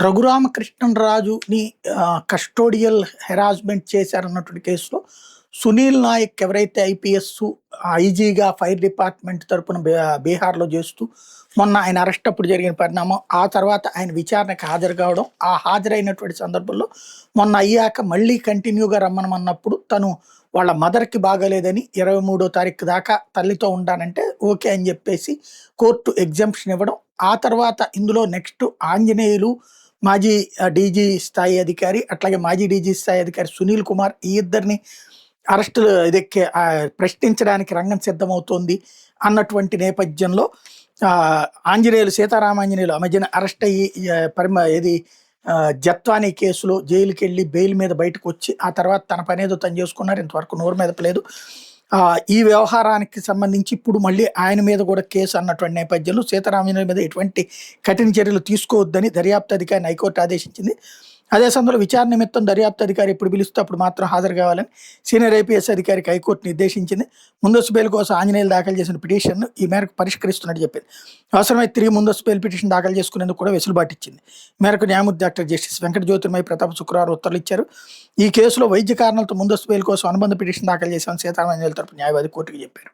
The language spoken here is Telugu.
రఘురామకృష్ణరాజుని కస్టోడియల్ హెరాస్మెంట్ చేశారన్నటువంటి కేసులో సునీల్ నాయక్ ఎవరైతే ఐపీఎస్ ఐజీగా ఫైర్ డిపార్ట్మెంట్ తరపున బీహార్లో చేస్తూ మొన్న ఆయన అరెస్ట్ అప్పుడు జరిగిన పరిణామం, ఆ తర్వాత ఆయన విచారణకు హాజరు కావడం, ఆ హాజరైనటువంటి సందర్భంలో మొన్న అయ్యాక మళ్ళీ కంటిన్యూగా రమ్మనమన్నప్పుడు తను వాళ్ళ మదర్కి బాగాలేదని 23వ తారీఖు దాకా తల్లితో ఉంటానంటే ఓకే అని చెప్పేసి కోర్టు ఎగ్జంప్షన్ ఇవ్వడం. ఆ తర్వాత ఇందులో నెక్స్ట్ ఆంజనేయులు, మాజీ డీజీ స్థాయి అధికారి, అట్లాగే మాజీ డీజీ స్థాయి అధికారి సునీల్ కుమార్, ఈ ఇద్దరిని అరెస్టులు ఇదెక్కే ప్రశ్నించడానికి రంగం సిద్ధమవుతోంది అన్నటువంటి నేపథ్యంలో ఆంజనేయులు, సీతారామాంజనేయులు ఆ మధ్యన అరెస్ట్ అయ్యి ఏది జత్వానీ కేసులో జైలుకి వెళ్ళి బెయిల్ మీద బయటకు వచ్చి ఆ తర్వాత తన పనేదో తను చేసుకున్నారు. ఇంతవరకు నోరు మెదపలేదు. ఈ వ్యవహారానికి సంబంధించి ఇప్పుడు మళ్ళీ ఆయన మీద కూడా కేసు అన్నటువంటి నేపథ్యంలో సీతారామయ్య మీద ఎటువంటి కఠిన చర్యలు తీసుకోవద్దని దర్యాప్తు అధికారిని హైకోర్టు ఆదేశించింది. అదే సమయంలో విచారణ నిమిత్తం దర్యాప్తు అధికారి ఎప్పుడు పిలుస్తే అప్పుడు మాత్రం హాజరు కావాలని సీనియర్ ఐపీఎస్ అధికారికి హైకోర్టు నిర్దేశించింది. ముందస్తు బెయిల్ కోసం ఆంజనేయులు దాఖలు చేసిన పిటిషన్ను ఈ మేరకు పరిష్కరిస్తున్నట్టు చెప్పింది. అవసరమైతే తిరిగి ముందస్తు బెయిల్ పిటిషన్ దాఖలు చేసుకునేందుకు కూడా వెసులుబాటు ఇచ్చింది. ఈ మేరకు న్యాయమూర్తి డాక్టర్ జస్టిస్ వెంకట జ్యోతిర్మయి ప్రతాప్ శుక్రవారం ఉత్తర్వులు ఇచ్చారు. ఈ కేసులో వైద్య కారణాలతో ముందస్తు బెయిల్ కోసం అనుబంధ పిటిషన్ దాఖలు చేశామని సీతారామయ్య తరపు న్యాయవాది కోర్టుకు చెప్పారు.